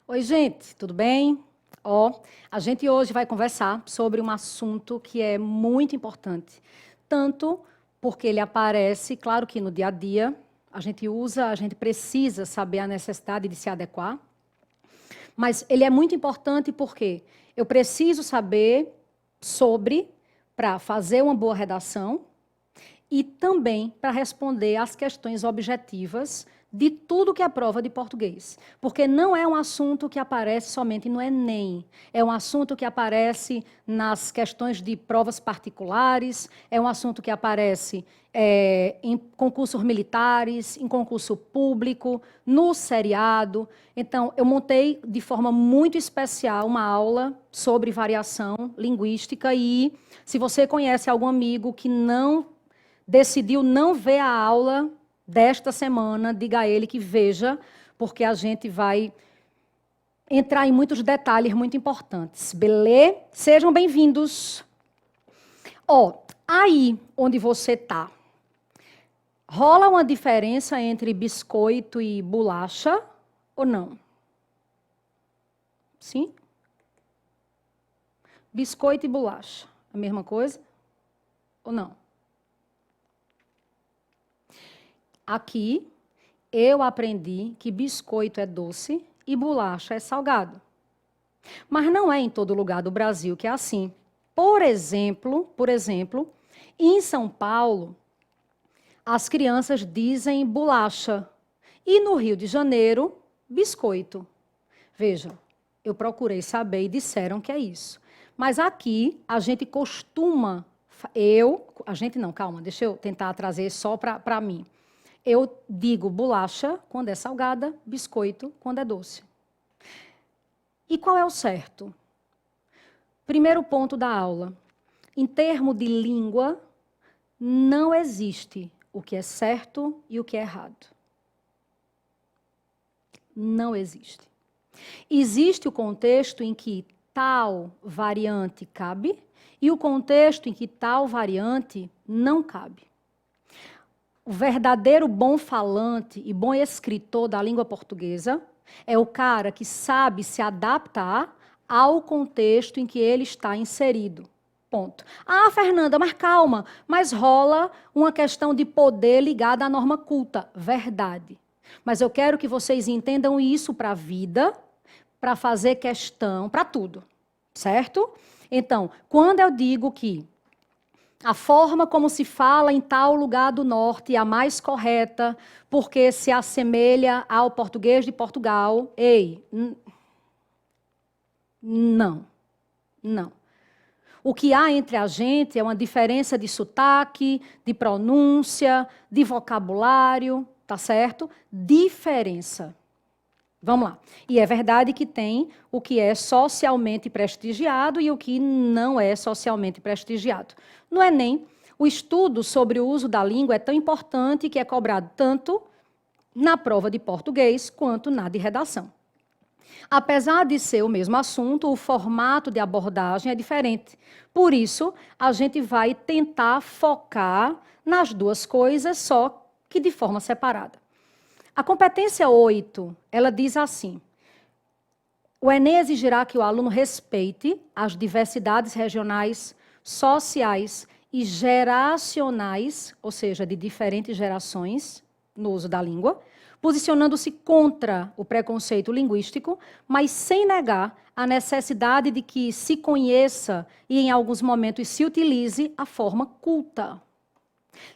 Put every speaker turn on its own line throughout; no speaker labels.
Oi, gente, tudo bem? A gente hoje vai conversar sobre um assunto que é muito importante, tanto porque ele aparece, claro que no dia a dia, a gente usa, a gente precisa saber a necessidade de se adequar, mas ele é muito importante porque eu preciso saber sobre para fazer uma boa redação e também para responder às questões objetivas de tudo que é prova de português. Porque não é um assunto que aparece somente no Enem, é um assunto que aparece nas questões de provas particulares, é um assunto que aparece em concursos militares, em concurso público, no seriado. Então, eu montei de forma muito especial uma aula sobre variação linguística e, se você conhece algum amigo que decidiu não ver a aula desta semana, diga a ele que veja, porque a gente vai entrar em muitos detalhes muito importantes. Beleza? Sejam bem-vindos. Aí onde você está, rola uma diferença entre biscoito e bolacha ou não? Sim? Biscoito e bolacha, a mesma coisa ou não? Aqui, eu aprendi que biscoito é doce e bolacha é salgado. Mas não é em todo lugar do Brasil que é assim. Por exemplo, em São Paulo, as crianças dizem bolacha. E no Rio de Janeiro, biscoito. Vejam, eu procurei saber e disseram que é isso. Mas aqui, a gente costuma... calma, deixa eu tentar trazer só para mim. Eu digo bolacha quando é salgada, biscoito quando é doce. E qual é o certo? Primeiro ponto da aula. Em termos de língua, não existe o que é certo e o que é errado. Não existe. Existe o contexto em que tal variante cabe e o contexto em que tal variante não cabe. O verdadeiro bom falante e bom escritor da língua portuguesa é o cara que sabe se adaptar ao contexto em que ele está inserido. Ponto. Ah, Fernanda, mas calma, mas rola uma questão de poder ligada à norma culta. Verdade. Mas eu quero que vocês entendam isso para a vida, para fazer questão, para tudo. Certo? Então, quando eu digo que a forma como se fala em tal lugar do norte é a mais correta, porque se assemelha ao português de Portugal. Não. O que há entre a gente é uma diferença de sotaque, de pronúncia, de vocabulário, tá certo? Diferença. Vamos lá. E é verdade que tem o que é socialmente prestigiado e o que não é socialmente prestigiado. No Enem, o estudo sobre o uso da língua é tão importante que é cobrado tanto na prova de português quanto na de redação. Apesar de ser o mesmo assunto, o formato de abordagem é diferente. Por isso, a gente vai tentar focar nas duas coisas, só que de forma separada. A competência 8, ela diz assim: o Enem exigirá que o aluno respeite as diversidades regionais, sociais e geracionais, ou seja, de diferentes gerações no uso da língua, posicionando-se contra o preconceito linguístico, mas sem negar a necessidade de que se conheça e, em alguns momentos, se utilize a forma culta.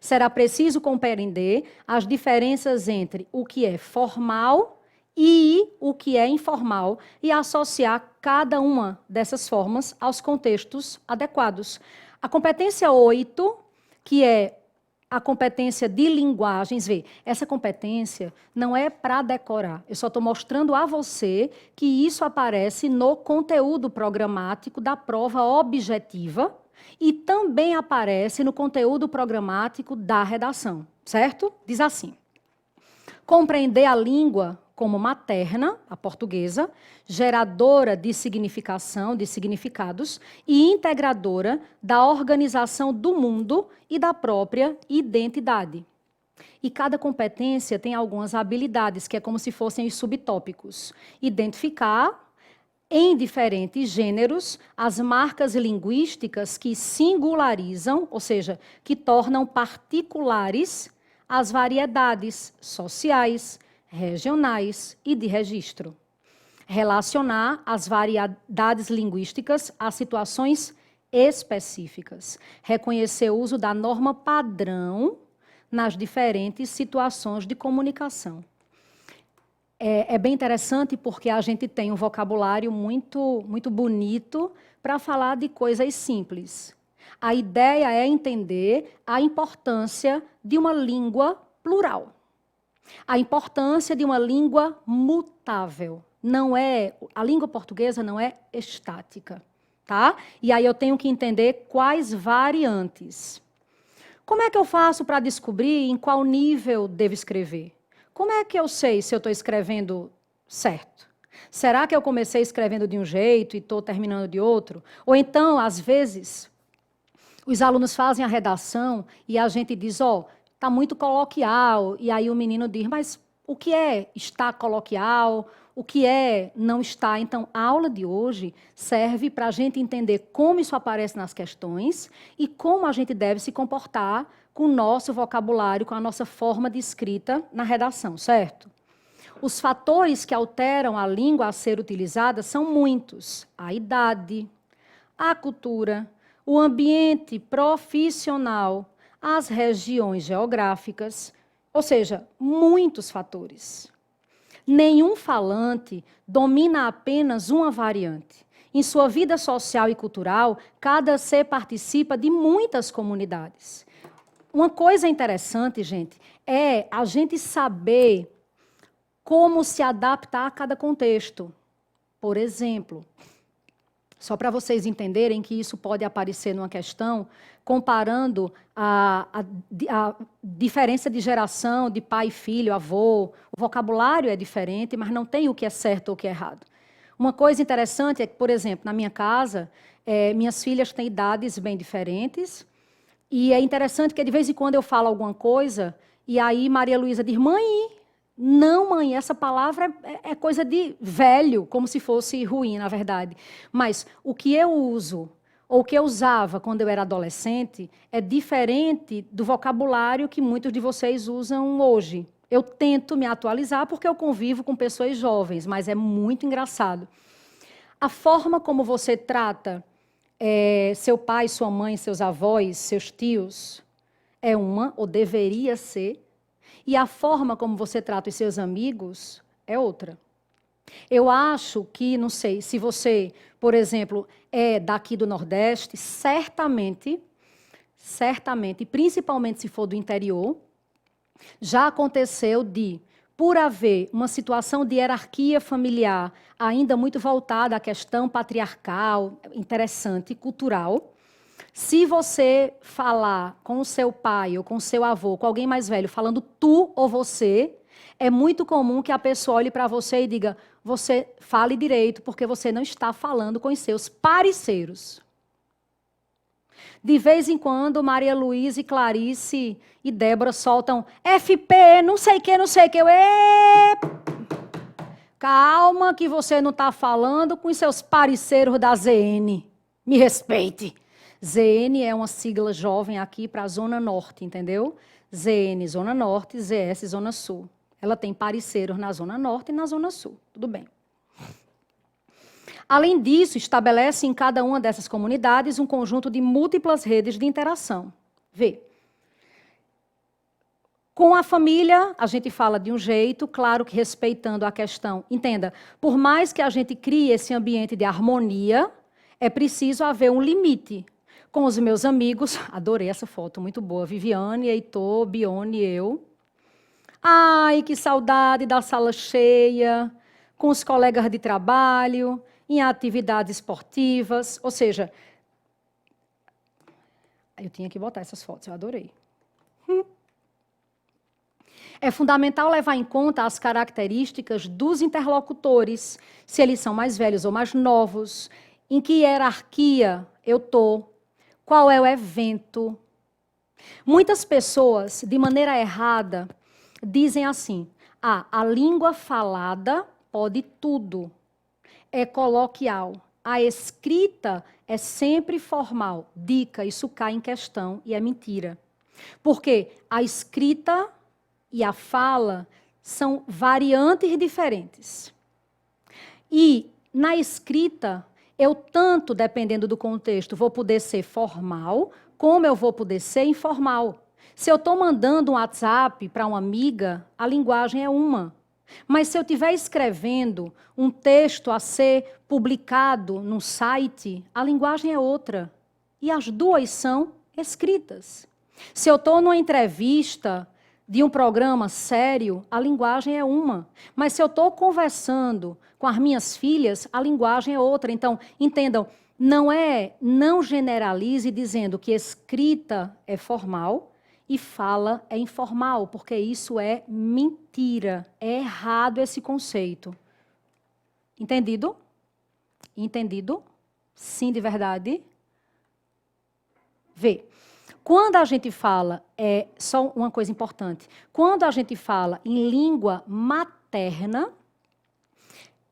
Será preciso compreender as diferenças entre o que é formal e o que é informal e associar cada uma dessas formas aos contextos adequados. A competência 8, que é a competência de linguagens, essa competência não é para decorar. Eu só estou mostrando a você que isso aparece no conteúdo programático da prova objetiva e também aparece no conteúdo programático da redação, certo? Diz assim: compreender a língua como materna, a portuguesa, geradora de significação, de significados, e integradora da organização do mundo e da própria identidade. E cada competência tem algumas habilidades, que é como se fossem os subtópicos. Identificar em diferentes gêneros as marcas linguísticas que singularizam, ou seja, que tornam particulares as variedades sociais, regionais e de registro. Relacionar as variedades linguísticas a situações específicas. Reconhecer o uso da norma padrão nas diferentes situações de comunicação. É bem interessante porque a gente tem um vocabulário muito bonito para falar de coisas simples. A ideia é entender a importância de uma língua plural. A importância de uma língua mutável. A língua portuguesa não é estática, tá? E aí eu tenho que entender quais variantes. Como é que eu faço para descobrir em qual nível devo escrever? Como é que eu sei se eu estou escrevendo certo? Será que eu comecei escrevendo de um jeito e estou terminando de outro? Ou então, às vezes, os alunos fazem a redação e a gente diz, está muito coloquial. E aí o menino diz, mas o que é estar coloquial? O que é não estar? Então, a aula de hoje serve para a gente entender como isso aparece nas questões e como a gente deve se comportar com o nosso vocabulário, com a nossa forma de escrita na redação, certo? Os fatores que alteram a língua a ser utilizada são muitos. A idade, a cultura, o ambiente profissional, as regiões geográficas, ou seja, muitos fatores. Nenhum falante domina apenas uma variante. Em sua vida social e cultural, cada ser participa de muitas comunidades. Uma coisa interessante, gente, é a gente saber como se adaptar a cada contexto. Por exemplo, só para vocês entenderem que isso pode aparecer numa questão, comparando a diferença de geração, de pai, filho, avô. O vocabulário é diferente, mas não tem o que é certo ou o que é errado. Uma coisa interessante é que, por exemplo, na minha casa, minhas filhas têm idades bem diferentes, e é interessante que de vez em quando eu falo alguma coisa, e aí Maria Luísa diz, mãe, não, mãe, essa palavra é coisa de velho, como se fosse ruim, na verdade. Mas o que eu uso, ou o que eu usava quando eu era adolescente, é diferente do vocabulário que muitos de vocês usam hoje. Eu tento me atualizar porque eu convivo com pessoas jovens, mas é muito engraçado. A forma como você trata seu pai, sua mãe, seus avós, seus tios, é uma, ou deveria ser, e a forma como você trata os seus amigos é outra. Eu acho que, não sei, se você, por exemplo, é daqui do Nordeste, certamente, principalmente se for do interior, já aconteceu por haver uma situação de hierarquia familiar ainda muito voltada à questão patriarcal, interessante, cultural, se você falar com o seu pai ou com o seu avô, com alguém mais velho, falando tu ou você, é muito comum que a pessoa olhe para você e diga, você fale direito, porque você não está falando com os seus parceiros. De vez em quando, Maria Luísa e Clarice e Débora soltam FP, não sei o que, não sei o que. Calma que você não está falando com os seus parceiros da ZN. Me respeite. ZN é uma sigla jovem aqui para a Zona Norte, entendeu? ZN, Zona Norte, ZS, Zona Sul. Ela tem parceiros na Zona Norte e na Zona Sul. Tudo bem. Além disso, estabelece em cada uma dessas comunidades um conjunto de múltiplas redes de interação. Vê. Com a família, a gente fala de um jeito, claro que respeitando a questão. Entenda, por mais que a gente crie esse ambiente de harmonia, é preciso haver um limite. Com os meus amigos, adorei essa foto, muito boa, Viviane, Heitor, Bione e eu. Ai, que saudade da sala cheia, com os colegas de trabalho, em atividades esportivas, ou seja, eu tinha que botar essas fotos, eu adorei. É fundamental levar em conta as características dos interlocutores, se eles são mais velhos ou mais novos, em que hierarquia eu estou, qual é o evento, Muitas pessoas, de maneira errada, dizem assim: a língua falada pode tudo, é coloquial. A escrita é sempre formal. Dica, isso cai em questão e é mentira. Porque a escrita e a fala são variantes diferentes. E na escrita, eu tanto, dependendo do contexto, vou poder ser formal, como eu vou poder ser informal. Se eu estou mandando um WhatsApp para uma amiga, a linguagem é uma. Mas se eu estiver escrevendo um texto a ser publicado num site, a linguagem é outra. E as duas são escritas. Se eu estou numa entrevista de um programa sério, a linguagem é uma. Mas se eu estou conversando com as minhas filhas, a linguagem é outra. Então, entendam, não generalize dizendo que escrita é formal e fala é informal, porque isso é mentira. É errado esse conceito. Entendido? Entendido? Sim, de verdade? Vê. Quando a gente fala, só uma coisa importante, quando a gente fala em língua materna,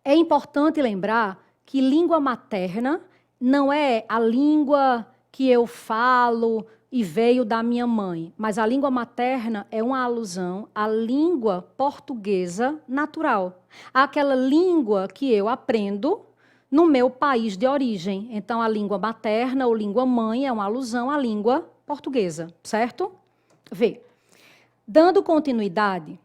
é importante lembrar que língua materna não é a língua que eu falo e veio da minha mãe, mas a língua materna é uma alusão à língua portuguesa natural, aquela língua que eu aprendo no meu país de origem. Então, a língua materna ou língua mãe é uma alusão à língua portuguesa, certo? Vê. Dando continuidade,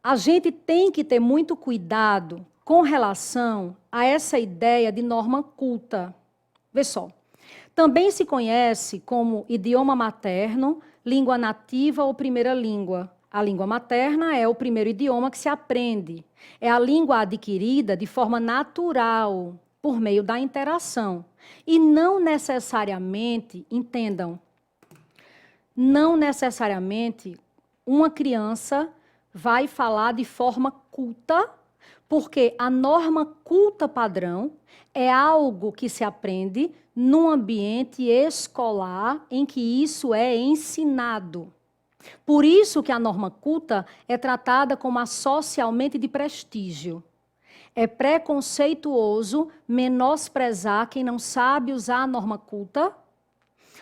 a gente tem que ter muito cuidado com relação a essa ideia de norma culta. Vê só. Também se conhece como idioma materno, língua nativa ou primeira língua. A língua materna é o primeiro idioma que se aprende. É a língua adquirida de forma natural, por meio da interação. E não necessariamente, entendam, não necessariamente uma criança vai falar de forma culta, porque a norma culta padrão é algo que se aprende num ambiente escolar em que isso é ensinado. Por isso que a norma culta é tratada como a socialmente de prestígio. É preconceituoso menosprezar quem não sabe usar a norma culta,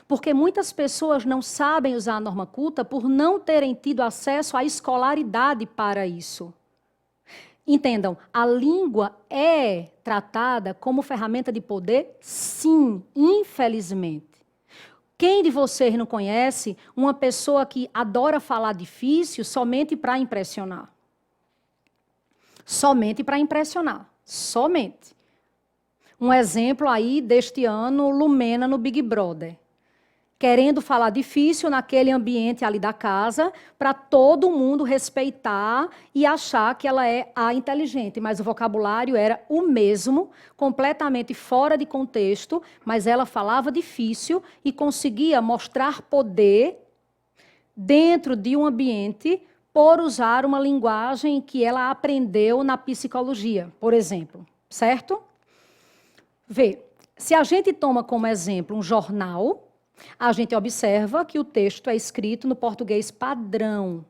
porque muitas pessoas não sabem usar a norma culta por não terem tido acesso à escolaridade para isso. Entendam, a língua é tratada como ferramenta de poder? Sim, infelizmente. Quem de vocês não conhece uma pessoa que adora falar difícil somente para impressionar? Somente para impressionar. Somente. Um exemplo aí deste ano, Lumena no Big Brother. Querendo falar difícil naquele ambiente ali da casa, para todo mundo respeitar e achar que ela é a inteligente. Mas o vocabulário era o mesmo, completamente fora de contexto, mas ela falava difícil e conseguia mostrar poder dentro de um ambiente por usar uma linguagem que ela aprendeu na psicologia, por exemplo. Certo? Vê, se a gente toma como exemplo um jornal, a gente observa que o texto é escrito no português padrão,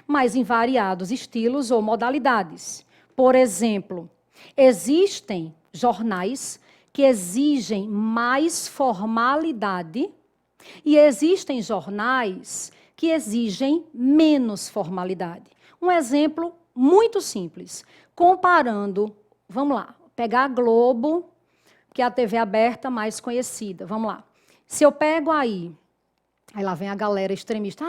mas em variados estilos ou modalidades. Por exemplo, existem jornais que exigem mais formalidade e existem jornais que exigem menos formalidade. Um exemplo muito simples, comparando, vamos lá, pegar a Globo, que é a TV aberta mais conhecida, vamos lá. Se eu pego aí lá vem a galera extremista,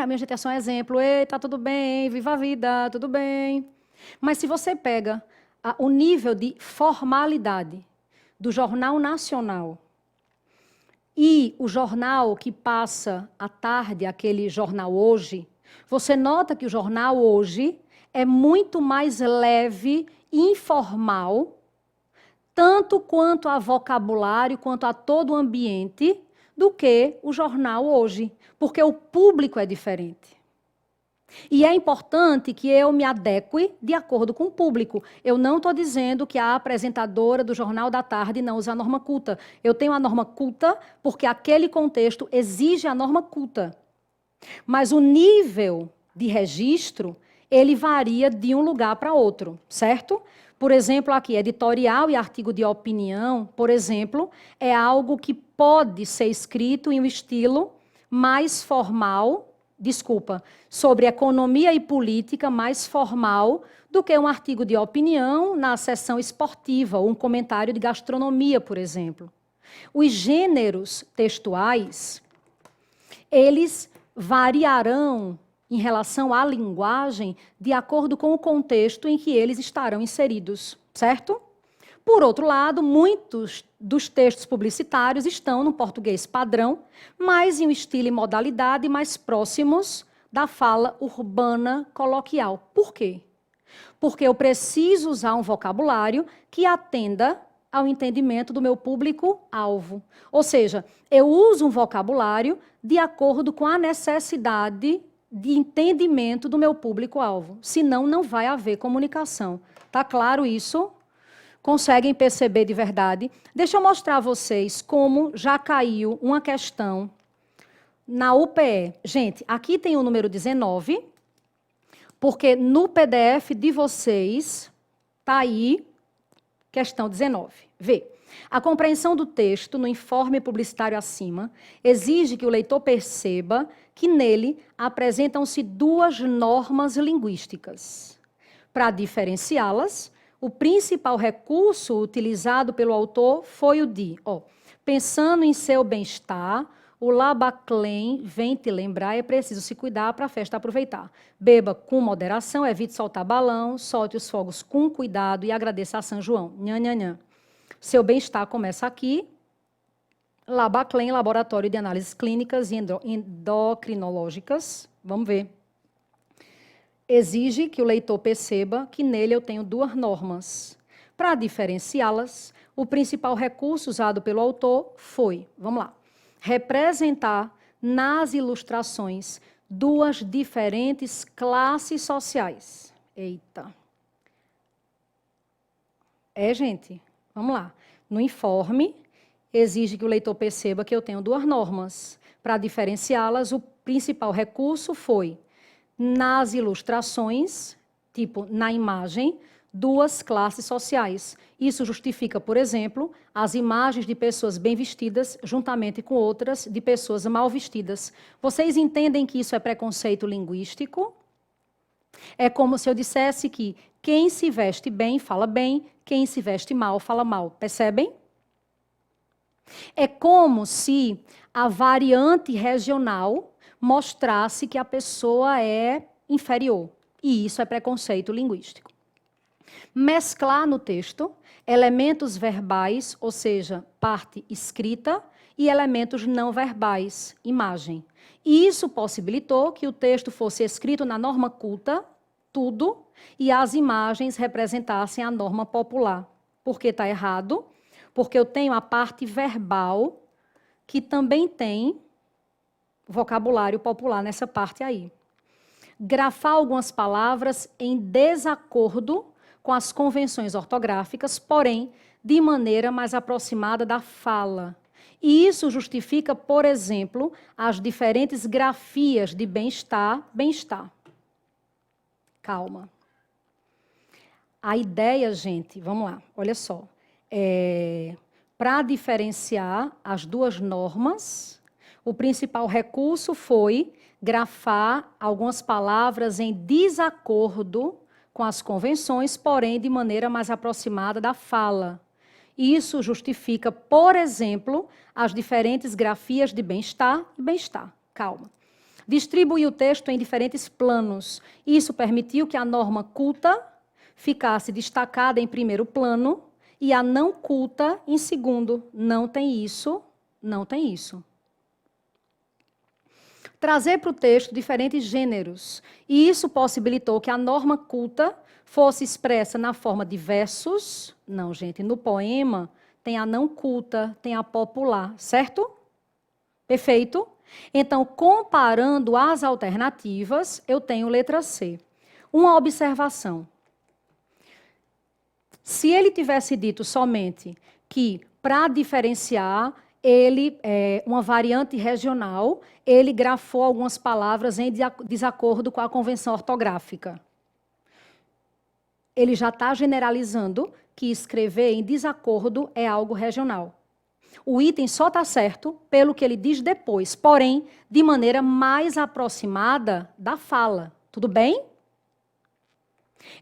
minha gente é só um exemplo, ei, tá tudo bem, viva a vida, tudo bem. Mas se você pega o nível de formalidade do Jornal Nacional e o jornal que passa à tarde, aquele Jornal Hoje, você nota que o Jornal Hoje é muito mais leve e informal, tanto quanto a vocabulário, quanto a todo o ambiente, do que o jornal Hoje, porque o público é diferente. E é importante que eu me adeque de acordo com o público. Eu não estou dizendo que a apresentadora do Jornal da Tarde não usa a norma culta. Eu tenho a norma culta porque aquele contexto exige a norma culta. Mas o nível de registro, ele varia de um lugar para outro, certo? Por exemplo, aqui, editorial e artigo de opinião, por exemplo, é algo que pode ser escrito em um estilo mais formal, sobre economia e política mais formal do que um artigo de opinião na seção esportiva ou um comentário de gastronomia, por exemplo. Os gêneros textuais, eles variarão em relação à linguagem de acordo com o contexto em que eles estarão inseridos, certo? Por outro lado, muitos dos textos publicitários estão no português padrão, mas em um estilo e modalidade mais próximos da fala urbana coloquial. Por quê? Porque eu preciso usar um vocabulário que atenda ao entendimento do meu público-alvo. Ou seja, eu uso um vocabulário de acordo com a necessidade de entendimento do meu público-alvo. Senão, não vai haver comunicação. Está claro isso? Conseguem perceber de verdade? Deixa eu mostrar a vocês como já caiu uma questão na UPE. Gente, aqui tem o número 19, porque no PDF de vocês está aí questão 19. Vê. A compreensão do texto no informe publicitário acima exige que o leitor perceba que nele apresentam-se duas normas linguísticas. Para diferenciá-las, o principal recurso utilizado pelo autor foi o de, pensando em seu bem-estar, o Labaclen vem te lembrar, é preciso se cuidar para a festa aproveitar. Beba com moderação, evite soltar balão, solte os fogos com cuidado e agradeça a São João. Nhã, nhã, nhã. Seu bem-estar começa aqui. Labaclen, Laboratório de Análises Clínicas e Endocrinológicas. Vamos ver. Exige que o leitor perceba que nele eu tenho duas normas. Para diferenciá-las, o principal recurso usado pelo autor foi, vamos lá, representar nas ilustrações duas diferentes classes sociais. Eita. Gente, vamos lá. No informe, exige que o leitor perceba que eu tenho duas normas. Para diferenciá-las, o principal recurso foi nas ilustrações, tipo na imagem, duas classes sociais. Isso justifica, por exemplo, as imagens de pessoas bem vestidas juntamente com outras de pessoas mal vestidas. Vocês entendem que isso é preconceito linguístico? É como se eu dissesse que quem se veste bem, fala bem, quem se veste mal, fala mal. Percebem? É como se a variante regional mostrasse que a pessoa é inferior. E isso é preconceito linguístico. Mesclar no texto elementos verbais, ou seja, parte escrita, e elementos não verbais, imagem. E isso possibilitou que o texto fosse escrito na norma culta, tudo, e as imagens representassem a norma popular. Por que está errado? Porque eu tenho a parte verbal, que também tem vocabulário popular nessa parte aí. Grafar algumas palavras em desacordo com as convenções ortográficas, porém, de maneira mais aproximada da fala. E isso justifica, por exemplo, as diferentes grafias de bem-estar, bem-estar. Calma. A ideia, gente, vamos lá, olha só. Para diferenciar as duas normas, o principal recurso foi grafar algumas palavras em desacordo com as convenções, porém de maneira mais aproximada da fala. Isso justifica, por exemplo, as diferentes grafias de bem-estar e bem-estar. Calma. Distribuir o texto em diferentes planos. Isso permitiu que a norma culta ficasse destacada em primeiro plano e a não culta em segundo. Não tem isso, não tem isso. Trazer para o texto diferentes gêneros. E isso possibilitou que a norma culta fosse expressa na forma de versos. Não, gente, no poema tem a não culta, tem a popular, certo? Perfeito? Então, comparando as alternativas, eu tenho letra C. Uma observação. Se ele tivesse dito somente que, para diferenciar, ele é uma variante regional, ele grafou algumas palavras em desacordo com a convenção ortográfica. Ele já está generalizando que escrever em desacordo é algo regional. O item só está certo pelo que ele diz depois, porém, de maneira mais aproximada da fala. Tudo bem?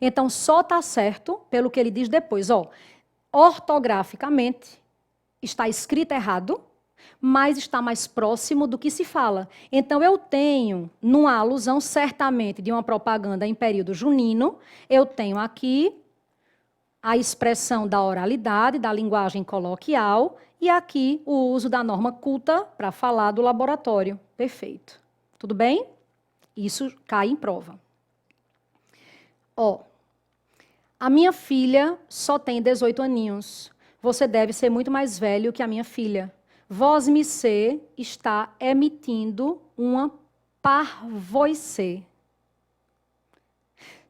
Então, só está certo pelo que ele diz depois. Ortograficamente, está escrito errado, mas está mais próximo do que se fala. Então, eu tenho, numa alusão, certamente, de uma propaganda em período junino, eu tenho aqui a expressão da oralidade, da linguagem coloquial, e aqui o uso da norma culta para falar do laboratório. Perfeito. Tudo bem? Isso cai em prova. A minha filha só tem 18 aninhos. Você deve ser muito mais velho que a minha filha. Vós-me-se está emitindo uma par-voi-se.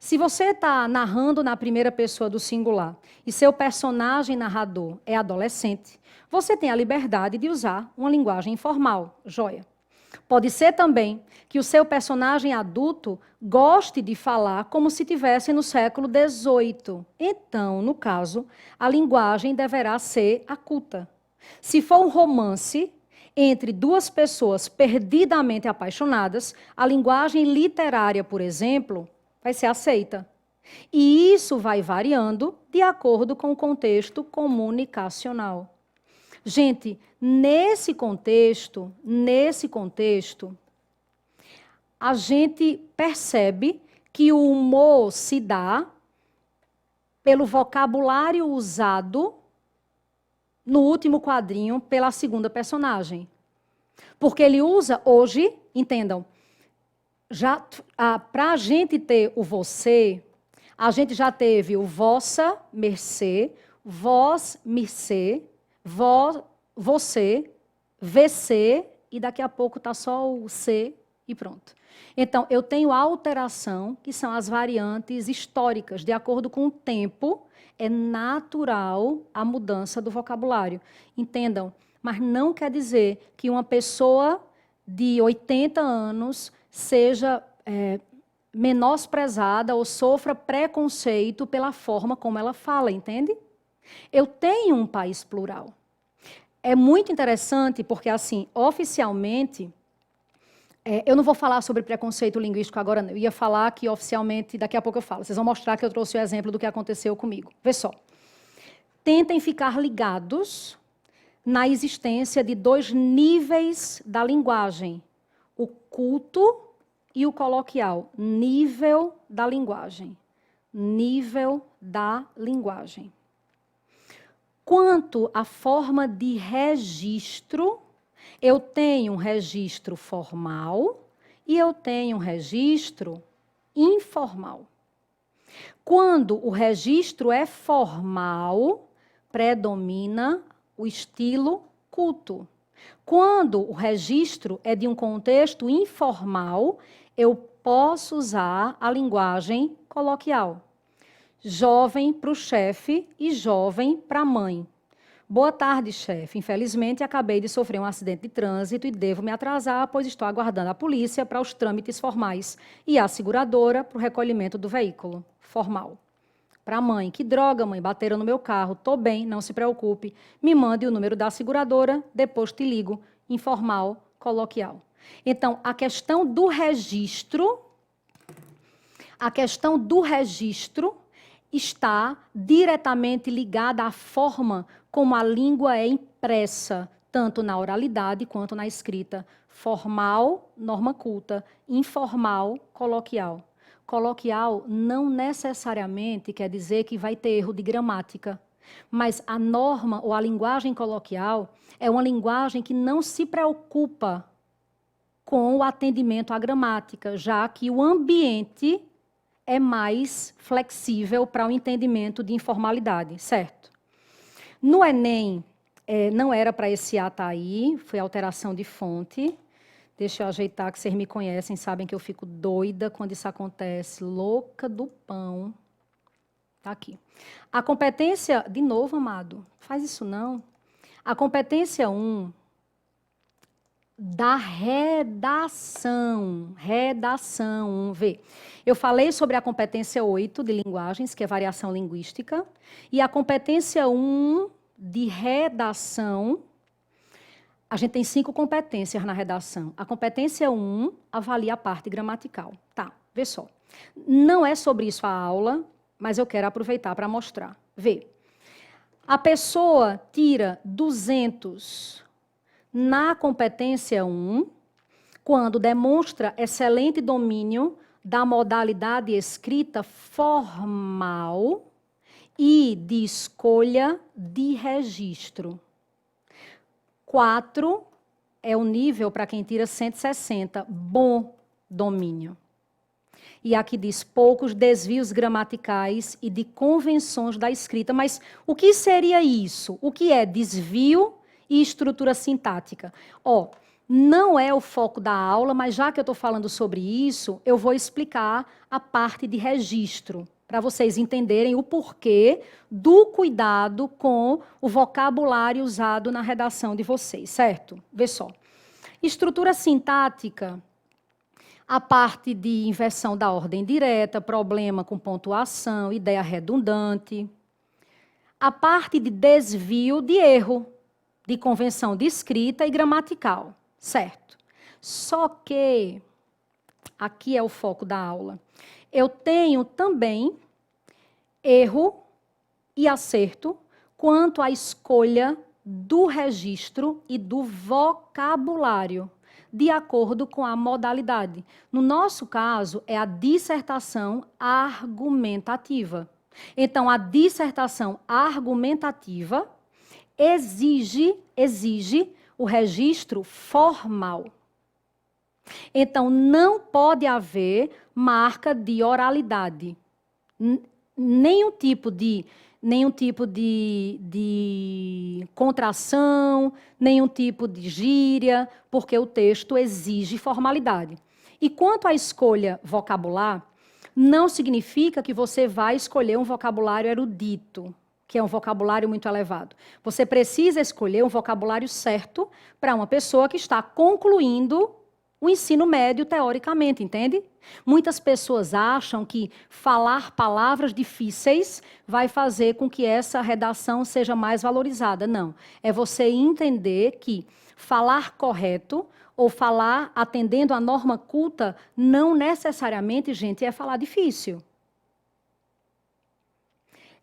Se você está narrando na primeira pessoa do singular e seu personagem narrador é adolescente, você tem a liberdade de usar uma linguagem informal, joia. Pode ser também que o seu personagem adulto goste de falar como se estivesse no século XVIII. Então, no caso, a linguagem deverá ser a culta. Se for um romance entre duas pessoas perdidamente apaixonadas, a linguagem literária, por exemplo, vai ser aceita. E isso vai variando de acordo com o contexto comunicacional. Gente, nesse contexto, a gente percebe que o humor se dá pelo vocabulário usado no último quadrinho pela segunda personagem. Porque ele usa hoje, entendam, para a gente ter o você, a gente já teve o vossa mercê, vós mercê, você, VC, e daqui a pouco está só o C e pronto. Então, eu tenho a alteração, que são as variantes históricas. De acordo com o tempo, é natural a mudança do vocabulário. Entendam, mas não quer dizer que uma pessoa de 80 anos seja menosprezada ou sofra preconceito pela forma como ela fala, entende? Eu tenho um país plural. É muito interessante porque, assim, oficialmente, eu não vou falar sobre preconceito linguístico agora, não. Eu ia falar que oficialmente, daqui a pouco eu falo. Vocês vão mostrar que eu trouxe o exemplo do que aconteceu comigo. Vê só. Tentem ficar ligados na existência de dois níveis da linguagem. O culto e o coloquial. Nível da linguagem. Nível da linguagem. Quanto à forma de registro, eu tenho um registro formal e eu tenho um registro informal. Quando o registro é formal, predomina o estilo culto. Quando o registro é de um contexto informal, eu posso usar a linguagem coloquial. Jovem para o chefe e jovem para a mãe. Boa tarde, chefe. Infelizmente, acabei de sofrer um acidente de trânsito e devo me atrasar, pois estou aguardando a polícia para os trâmites formais e a seguradora para o recolhimento do veículo. Formal. Para a mãe. Que droga, mãe. Bateram no meu carro. Estou bem, não se preocupe. Me mande o número da seguradora, depois te ligo. Informal, coloquial. Então, a questão do registro está diretamente ligada à forma como a língua é impressa, tanto na oralidade quanto na escrita. Formal, norma culta. Informal, coloquial. Coloquial não necessariamente quer dizer que vai ter erro de gramática. Mas a norma ou a linguagem coloquial é uma linguagem que não se preocupa com o atendimento à gramática, já que o ambiente é mais flexível para o entendimento de informalidade, certo? No Enem, não era para esse A estar aí, foi alteração de fonte. Deixa eu ajeitar, que vocês me conhecem, sabem que eu fico doida quando isso acontece, louca do pão. Tá aqui. A competência, de novo, amado, faz isso não. A competência 1 da redação, vê. Eu falei sobre a competência 8 de linguagens, que é variação linguística, e a competência 1 de redação. A gente tem 5 competências na redação. A competência 1 avalia a parte gramatical. Tá, vê só. Não é sobre isso a aula, mas eu quero aproveitar para mostrar. Vê. A pessoa tira 200 na competência 1 quando demonstra excelente domínio da modalidade escrita formal e de escolha de registro. 4 é o nível para quem tira 160, bom domínio. E aqui diz poucos desvios gramaticais e de convenções da escrita. Mas o que seria isso? O que é desvio e estrutura sintática? Não é o foco da aula, mas já que eu estou falando sobre isso, eu vou explicar a parte de registro, para vocês entenderem o porquê do cuidado com o vocabulário usado na redação de vocês, certo? Vê só. Estrutura sintática, a parte de inversão da ordem direta, problema com pontuação, ideia redundante. A parte de desvio de erro, de convenção de escrita e gramatical, certo? Só que, aqui é o foco da aula, eu tenho também erro e acerto quanto à escolha do registro e do vocabulário, de acordo com a modalidade. No nosso caso, é a dissertação argumentativa. Então, a dissertação argumentativa exige o registro formal. Então, não pode haver marca de oralidade. Nenhum tipo de contração, nenhum tipo de gíria, porque o texto exige formalidade. E quanto à escolha vocabular, não significa que você vai escolher um vocabulário erudito, que é um vocabulário muito elevado. Você precisa escolher um vocabulário certo para uma pessoa que está concluindo o ensino médio teoricamente, entende? Muitas pessoas acham que falar palavras difíceis vai fazer com que essa redação seja mais valorizada. Não. É você entender que falar correto ou falar atendendo à norma culta não necessariamente, gente, é falar difícil.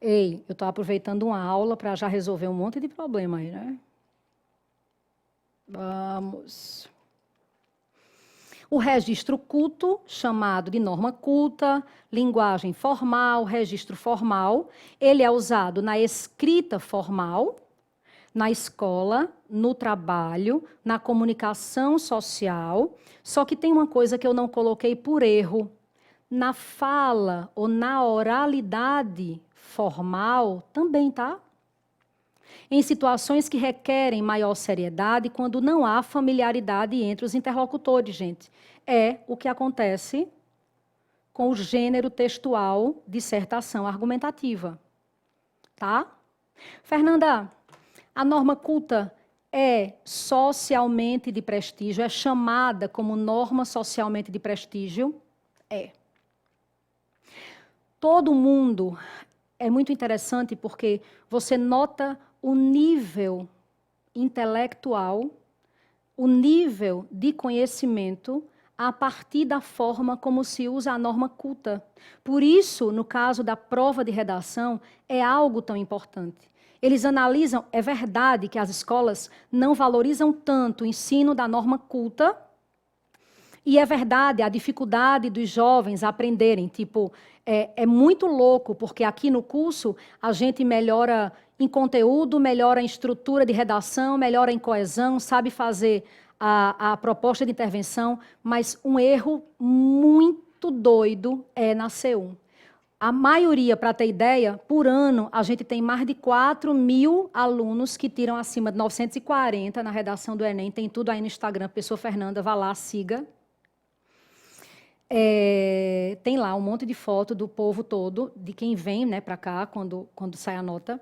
Ei, eu estou aproveitando uma aula para já resolver um monte de problema aí, né? Vamos. O registro culto, chamado de norma culta, linguagem formal, registro formal, ele é usado na escrita formal, na escola, no trabalho, na comunicação social, só que tem uma coisa que eu não coloquei por erro. Na fala ou na oralidade formal também, tá? Em situações que requerem maior seriedade, quando não há familiaridade entre os interlocutores, gente. É o que acontece com o gênero textual dissertação argumentativa. Tá? Fernanda, a norma culta é socialmente de prestígio, é chamada como norma socialmente de prestígio? É. Todo mundo, é muito interessante porque você nota o nível intelectual, o nível de conhecimento a partir da forma como se usa a norma culta. Por isso, no caso da prova de redação, é algo tão importante. Eles analisam, é verdade que as escolas não valorizam tanto o ensino da norma culta, e é verdade a dificuldade dos jovens aprenderem. Tipo, é muito louco, porque aqui no curso a gente melhora em conteúdo, melhora em estrutura de redação, melhora em coesão, sabe fazer a proposta de intervenção, mas um erro muito doido é na C1. A maioria, para ter ideia, por ano, a gente tem mais de 4.000 alunos que tiram acima de 940 na redação do Enem. Tem tudo aí no Instagram, Pessoa Fernanda, vá lá, siga. Tem lá um monte de foto do povo todo, de quem vem, né, para cá, quando sai a nota.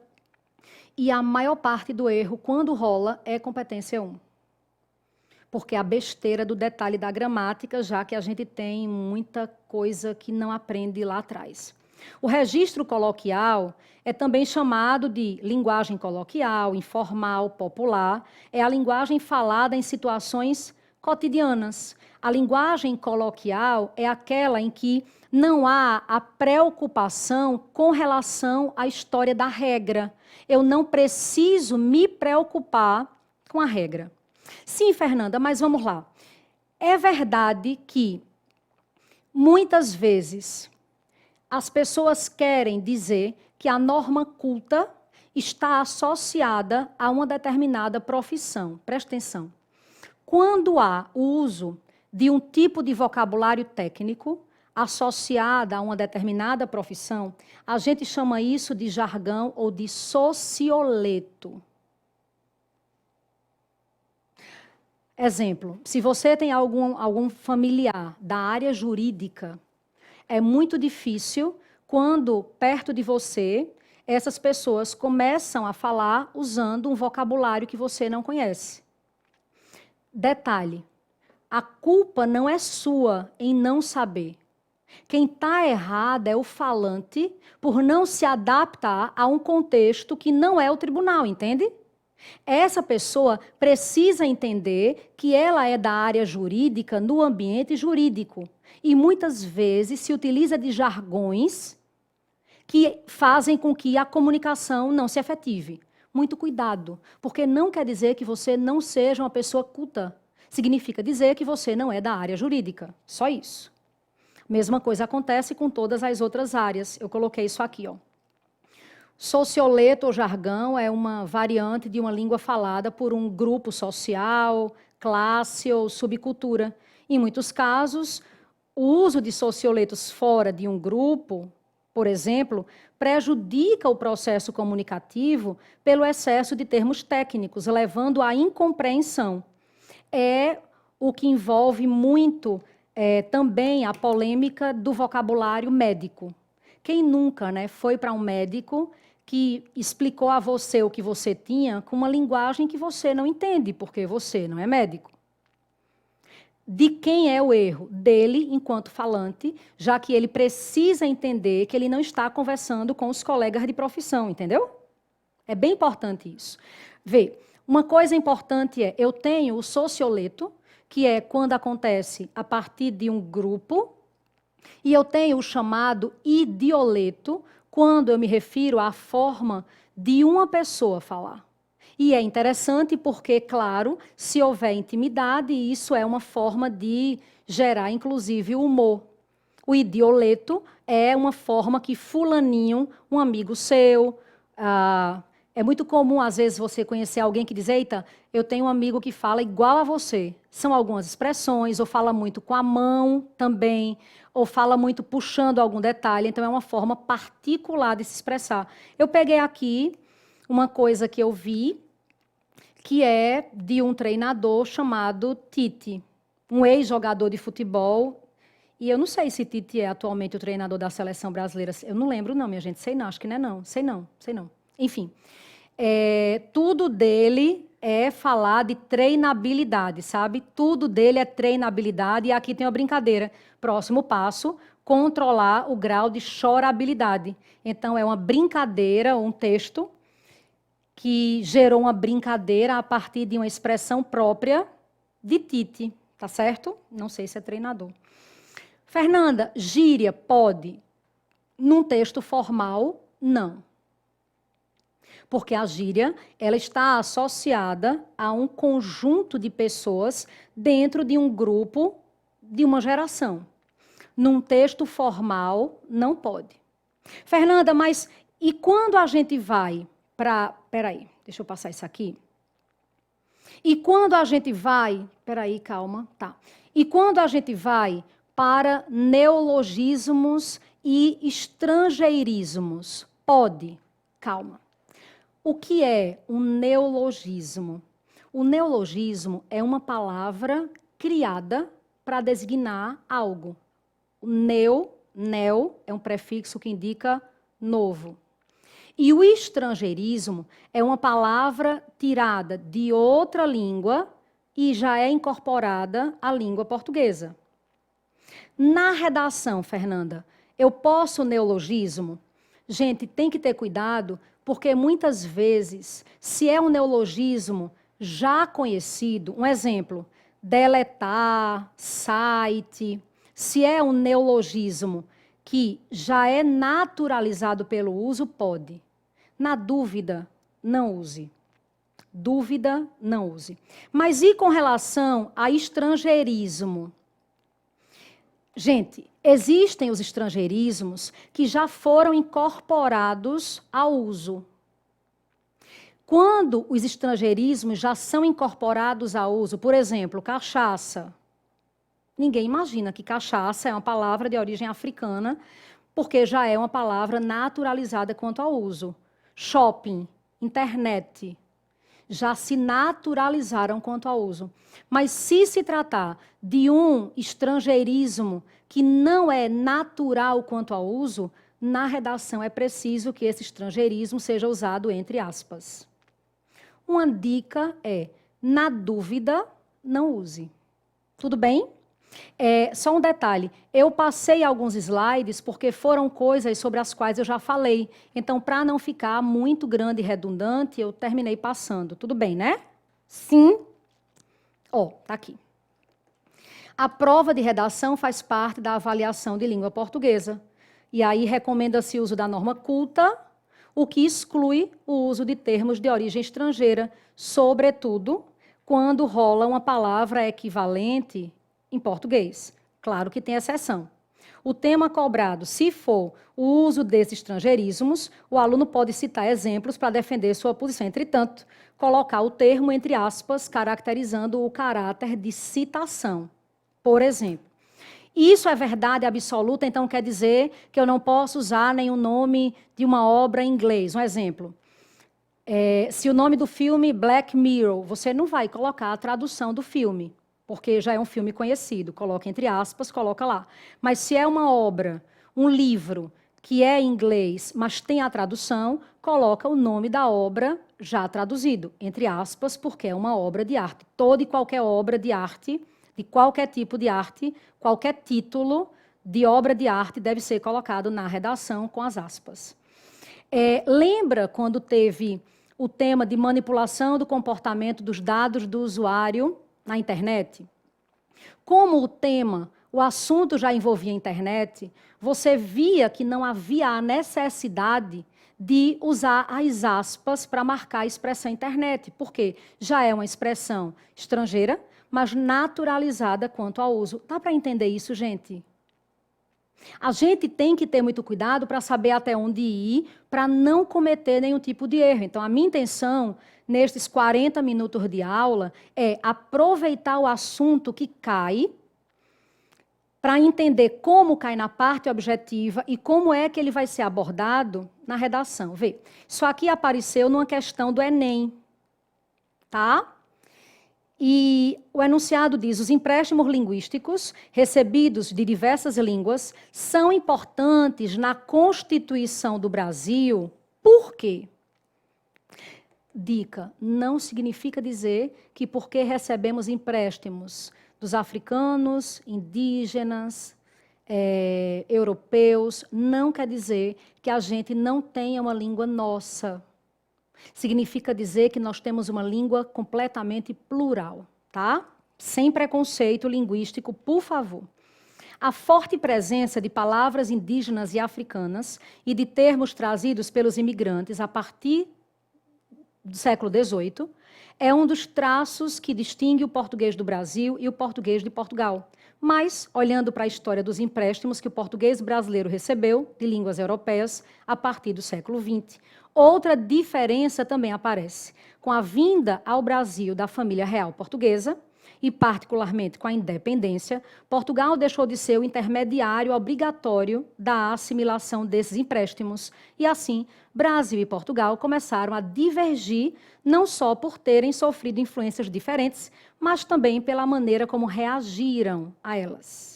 E a maior parte do erro, quando rola, é competência 1. Porque a besteira do detalhe da gramática, já que a gente tem muita coisa que não aprende lá atrás. O registro coloquial é também chamado de linguagem coloquial, informal, popular. É a linguagem falada em situações cotidianas. A linguagem coloquial é aquela em que não há a preocupação com relação à história da regra. Eu não preciso me preocupar com a regra. Sim, Fernanda, mas vamos lá. É verdade que, muitas vezes, as pessoas querem dizer que a norma culta está associada a uma determinada profissão. Presta atenção. Quando há o uso de um tipo de vocabulário técnico associado a uma determinada profissão, a gente chama isso de jargão ou de socioleto. Exemplo, se você tem algum familiar da área jurídica, é muito difícil quando, perto de você, essas pessoas começam a falar usando um vocabulário que você não conhece. Detalhe, a culpa não é sua em não saber. Quem está errado é o falante por não se adaptar a um contexto que não é o tribunal, entende? Essa pessoa precisa entender que ela é da área jurídica no ambiente jurídico. E muitas vezes se utiliza de jargões que fazem com que a comunicação não se efetive. Muito cuidado, porque não quer dizer que você não seja uma pessoa culta. Significa dizer que você não é da área jurídica. Só isso. Mesma coisa acontece com todas as outras áreas. Eu coloquei isso aqui, ó. Socioleto ou jargão é uma variante de uma língua falada por um grupo social, classe ou subcultura. Em muitos casos, o uso de socioletos fora de um grupo, por exemplo, prejudica o processo comunicativo pelo excesso de termos técnicos, levando à incompreensão. É o que envolve muito também a polêmica do vocabulário médico. Quem nunca, né, foi para um médico que explicou a você o que você tinha com uma linguagem que você não entende, porque você não é médico? De quem é o erro? Dele, enquanto falante, já que ele precisa entender que ele não está conversando com os colegas de profissão, entendeu? É bem importante isso. Vê, uma coisa importante é, eu tenho o socioleto, que é quando acontece a partir de um grupo, e eu tenho o chamado idioleto, quando eu me refiro à forma de uma pessoa falar. E é interessante porque, claro, se houver intimidade, isso é uma forma de gerar, inclusive, humor. O idioleto é uma forma que fulaninho, um amigo seu... é muito comum, às vezes, você conhecer alguém que diz, eita, eu tenho um amigo que fala igual a você. São algumas expressões, ou fala muito com a mão também, ou fala muito puxando algum detalhe. Então, é uma forma particular de se expressar. Eu peguei aqui uma coisa que eu vi, que é de um treinador chamado Tite, um ex-jogador de futebol. E eu não sei se Tite é atualmente o treinador da seleção brasileira. Eu não lembro, não, minha gente. Sei não, acho que não é não. Sei não. Enfim, tudo dele é falar de treinabilidade, sabe? Tudo dele é treinabilidade. E aqui tem uma brincadeira. Próximo passo, controlar o grau de chorabilidade. Então, é uma brincadeira, um texto que gerou uma brincadeira a partir de uma expressão própria de Tite, tá certo? Não sei se é treinador. Fernanda, gíria pode? Num texto formal, não. Porque a gíria, ela está associada a um conjunto de pessoas dentro de um grupo de uma geração. Num texto formal, não pode. Fernanda, mas e quando a gente vai para... Peraí, deixa eu passar isso aqui. E quando a gente vai... Peraí, calma, tá. E quando a gente vai para neologismos e estrangeirismos. Pode. Calma. O que é um neologismo? O neologismo é uma palavra criada para designar algo. O neo é um prefixo que indica novo. E o estrangeirismo é uma palavra tirada de outra língua e já é incorporada à língua portuguesa. Na redação, Fernanda, eu posso neologismo? Gente, tem que ter cuidado, porque muitas vezes, se é um neologismo já conhecido, um exemplo, deletar, site, se é um neologismo que já é naturalizado pelo uso, pode. Na dúvida, não use. Dúvida, não use. Mas e com relação a estrangeirismo? Gente, existem os estrangeirismos que já foram incorporados ao uso. Quando os estrangeirismos já são incorporados ao uso, por exemplo, cachaça. Ninguém imagina que cachaça é uma palavra de origem africana, porque já é uma palavra naturalizada quanto ao uso. Shopping, internet, já se naturalizaram quanto ao uso. Mas se se tratar de um estrangeirismo que não é natural quanto ao uso, na redação é preciso que esse estrangeirismo seja usado entre aspas. Uma dica é, na dúvida, não use. Tudo bem? Só um detalhe, eu passei alguns slides porque foram coisas sobre as quais eu já falei. Então, para não ficar muito grande e redundante, eu terminei passando. Tudo bem, né? Sim? Tá aqui. A prova de redação faz parte da avaliação de língua portuguesa. E aí recomenda-se o uso da norma culta, o que exclui o uso de termos de origem estrangeira, sobretudo quando rola uma palavra equivalente em português. Claro que tem exceção. O tema cobrado, se for o uso desses estrangeirismos, o aluno pode citar exemplos para defender sua posição. Entretanto, colocar o termo entre aspas, caracterizando o caráter de citação. Por exemplo, isso é verdade absoluta, então quer dizer que eu não posso usar nenhum nome de uma obra em inglês. Um exemplo. Se o nome do filme Black Mirror, você não vai colocar a tradução do filme, porque já é um filme conhecido, coloca entre aspas, coloca lá. Mas se é uma obra, um livro, que é em inglês, mas tem a tradução, coloca o nome da obra já traduzido, entre aspas, porque é uma obra de arte. Toda e qualquer obra de arte, de qualquer tipo de arte, qualquer título de obra de arte deve ser colocado na redação com as aspas. Lembra quando teve o tema de manipulação do comportamento dos dados do usuário na internet? Como o tema, o assunto já envolvia a internet, você via que não havia a necessidade de usar as aspas para marcar a expressão internet, porque já é uma expressão estrangeira, mas naturalizada quanto ao uso. Dá para entender isso, gente? A gente tem que ter muito cuidado para saber até onde ir, para não cometer nenhum tipo de erro. Então, a minha intenção, nestes 40 minutos de aula, é aproveitar o assunto que cai, para entender como cai na parte objetiva e como é que ele vai ser abordado na redação. Vê, isso aqui apareceu numa questão do Enem, tá? E o enunciado diz: os empréstimos linguísticos recebidos de diversas línguas são importantes na Constituição do Brasil. Por quê? Dica: não significa dizer que porque recebemos empréstimos dos africanos, indígenas, europeus, não quer dizer que a gente não tenha uma língua nossa. Significa dizer que nós temos uma língua completamente plural, tá? Sem preconceito linguístico, por favor. A forte presença de palavras indígenas e africanas e de termos trazidos pelos imigrantes a partir do século XVIII é um dos traços que distingue o português do Brasil e o português de Portugal. Mas, olhando para a história dos empréstimos que o português brasileiro recebeu de línguas europeias a partir do século XX, Outra diferença também aparece. Com a vinda ao Brasil da família real portuguesa, e particularmente com a independência, Portugal deixou de ser o intermediário obrigatório da assimilação desses empréstimos. E assim, Brasil e Portugal começaram a divergir, não só por terem sofrido influências diferentes, mas também pela maneira como reagiram a elas.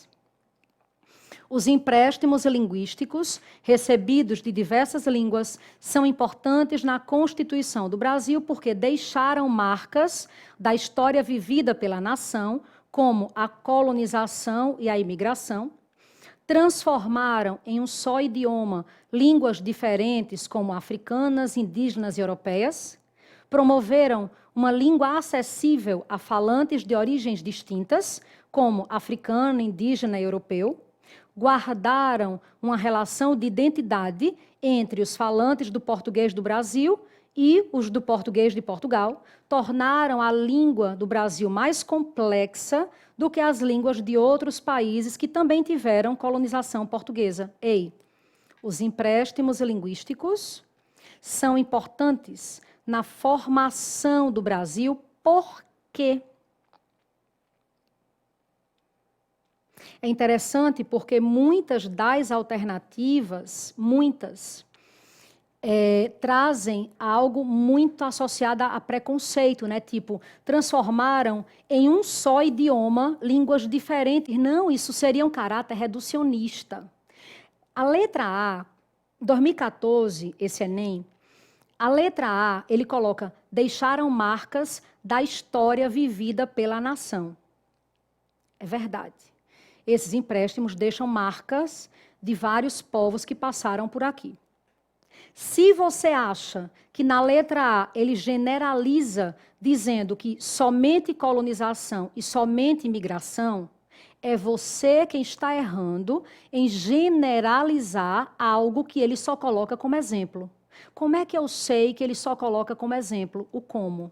Os empréstimos linguísticos recebidos de diversas línguas são importantes na Constituição do Brasil porque deixaram marcas da história vivida pela nação, como a colonização e a imigração, transformaram em um só idioma línguas diferentes, como africanas, indígenas e europeias, promoveram uma língua acessível a falantes de origens distintas, como africano, indígena e europeu, guardaram uma relação de identidade entre os falantes do português do Brasil e os do português de Portugal, tornaram a língua do Brasil mais complexa do que as línguas de outros países que também tiveram colonização portuguesa. Os empréstimos linguísticos são importantes na formação do Brasil, por quê? É interessante porque muitas das alternativas, trazem algo muito associado a preconceito, né? Tipo, transformaram em um só idioma línguas diferentes. Não, isso seria um caráter reducionista. A letra A, 2014, esse Enem, a letra A, ele coloca, deixaram marcas da história vivida pela nação. É verdade. Esses empréstimos deixam marcas de vários povos que passaram por aqui. Se você acha que na letra A ele generaliza dizendo que somente colonização e somente imigração, é você quem está errando em generalizar algo que ele só coloca como exemplo. Como é que eu sei que ele só coloca como exemplo o como?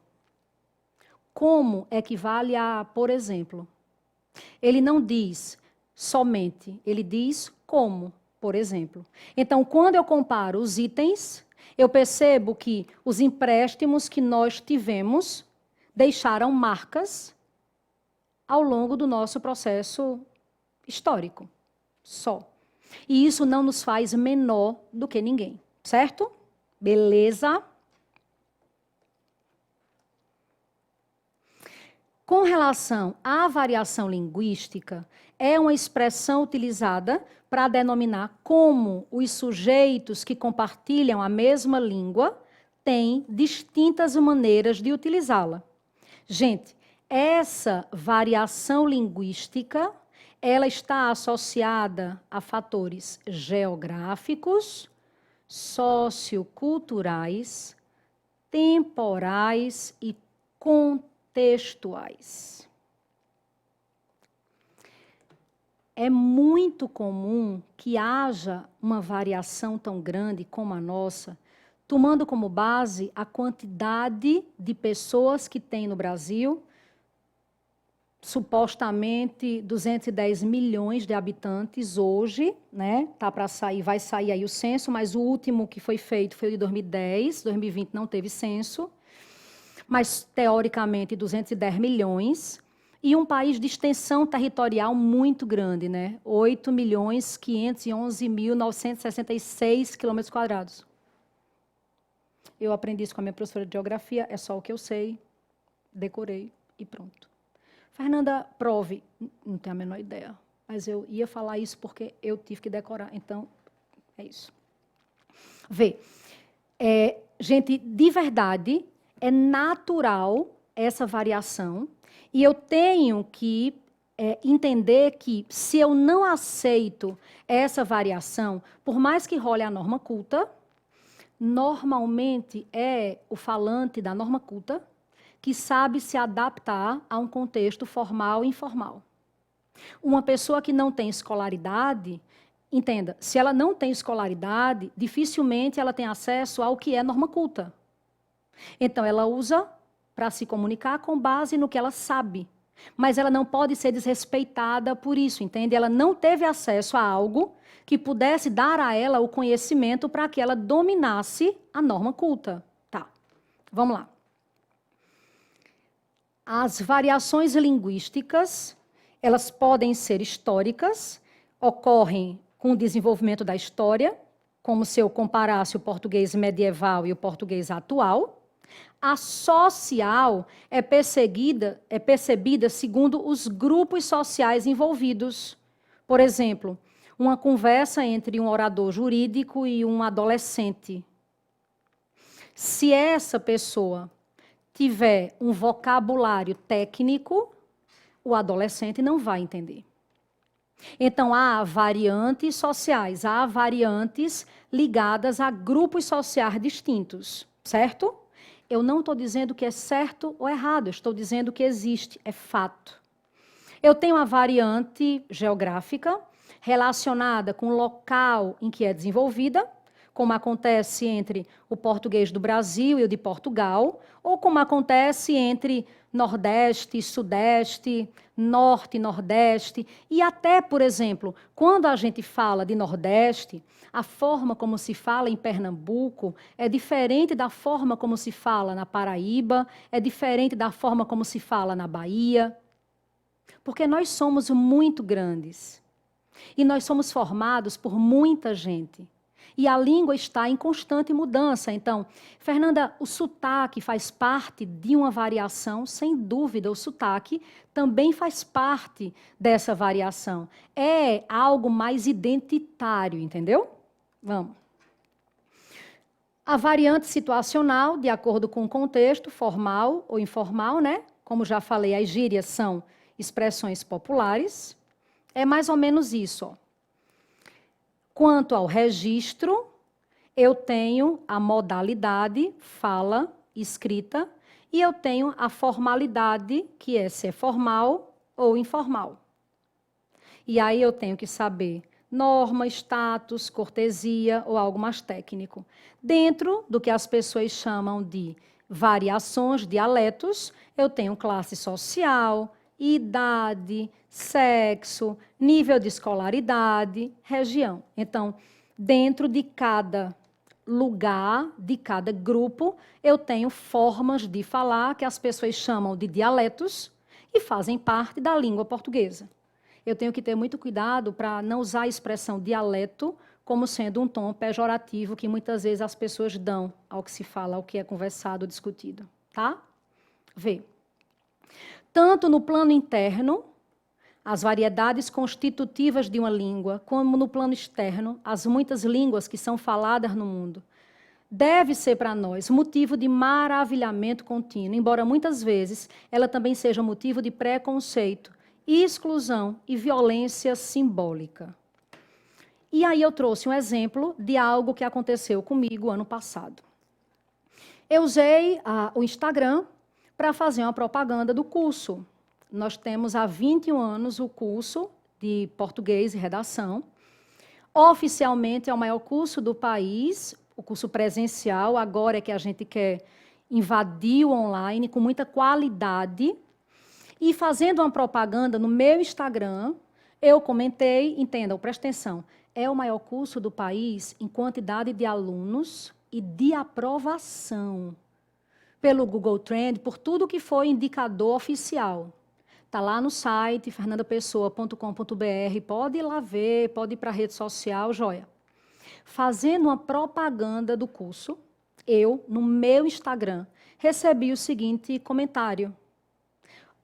Como equivale a, por exemplo. Ele não diz somente, ele diz como, por exemplo. Então, quando eu comparo os itens, eu percebo que os empréstimos que nós tivemos deixaram marcas ao longo do nosso processo histórico, só. E isso não nos faz menor do que ninguém, certo? Beleza? Com relação à variação linguística, é uma expressão utilizada para denominar como os sujeitos que compartilham a mesma língua têm distintas maneiras de utilizá-la. Gente, essa variação linguística, ela está associada a fatores geográficos, socioculturais, temporais e contextuais. É muito comum que haja uma variação tão grande como a nossa, tomando como base a quantidade de pessoas que tem no Brasil, supostamente 210 milhões de habitantes hoje, né? Tá para sair, vai sair aí o censo, mas o último que foi feito foi o de 2010, 2020 não teve censo, mas teoricamente 210 milhões. E um país de extensão territorial muito grande, né? 8.511.966 quilômetros quadrados. Eu aprendi isso com a minha professora de geografia, é só o que eu sei, decorei e pronto. Fernanda, prove. Não tenho a menor ideia, mas eu ia falar isso porque eu tive que decorar, então é isso. Vê, gente, de verdade, é natural essa variação, e eu tenho que entender que, se eu não aceito essa variação, por mais que role a norma culta, normalmente é o falante da norma culta que sabe se adaptar a um contexto formal e informal. Uma pessoa que não tem escolaridade, entenda, se ela não tem escolaridade, dificilmente ela tem acesso ao que é norma culta. Então, ela usa para se comunicar com base no que ela sabe. Mas ela não pode ser desrespeitada por isso, entende? Ela não teve acesso a algo que pudesse dar a ela o conhecimento para que ela dominasse a norma culta. Tá, vamos lá. As variações linguísticas, elas podem ser históricas, ocorrem com o desenvolvimento da história, como se eu comparasse o português medieval e o português atual. A social é percebida segundo os grupos sociais envolvidos. Por exemplo, uma conversa entre um orador jurídico e um adolescente. Se essa pessoa tiver um vocabulário técnico, o adolescente não vai entender. Então, há variantes sociais, há variantes ligadas a grupos sociais distintos, certo? Eu não estou dizendo que é certo ou errado, eu estou dizendo que existe, é fato. Eu tenho uma variante geográfica relacionada com o local em que é desenvolvida, como acontece entre o português do Brasil e o de Portugal, ou como acontece entre Nordeste, Sudeste, Norte e Nordeste, e até, por exemplo, quando a gente fala de Nordeste, a forma como se fala em Pernambuco é diferente da forma como se fala na Paraíba, é diferente da forma como se fala na Bahia, porque nós somos muito grandes e nós somos formados por muita gente. E a língua está em constante mudança. Então, Fernanda, o sotaque faz parte de uma variação, sem dúvida, o sotaque também faz parte dessa variação. É algo mais identitário, entendeu? Vamos. A variante situacional, de acordo com o contexto, formal ou informal, né? Como já falei, as gírias são expressões populares. É mais ou menos isso, ó. Quanto ao registro, eu tenho a modalidade, fala, escrita, e eu tenho a formalidade, que é se é formal ou informal. E aí eu tenho que saber norma, status, cortesia ou algo mais técnico. Dentro do que as pessoas chamam de variações, dialetos, eu tenho classe social, idade, sexo, nível de escolaridade, região. Então, dentro de cada lugar, de cada grupo, eu tenho formas de falar que as pessoas chamam de dialetos e fazem parte da língua portuguesa. Eu tenho que ter muito cuidado para não usar a expressão dialeto como sendo um tom pejorativo que muitas vezes as pessoas dão ao que se fala, ao que é conversado, discutido, tá? Vê. Tanto no plano interno, as variedades constitutivas de uma língua, como no plano externo, as muitas línguas que são faladas no mundo, deve ser para nós motivo de maravilhamento contínuo, embora muitas vezes ela também seja motivo de preconceito, exclusão e violência simbólica. E aí eu trouxe um exemplo de algo que aconteceu comigo ano passado. Eu usei o Instagram para fazer uma propaganda do curso. Nós temos há 21 anos o curso de português e redação. Oficialmente é o maior curso do país, o curso presencial, agora é que a gente quer invadir o online com muita qualidade. E fazendo uma propaganda no meu Instagram, eu comentei, entendam, presta atenção, é o maior curso do país em quantidade de alunos e de aprovação pelo Google Trend, por tudo que foi indicador oficial. Está lá no site fernandapessoa.com.br, pode ir lá ver, pode ir para a rede social, joia. Fazendo uma propaganda do curso, eu, no meu Instagram, recebi o seguinte comentário.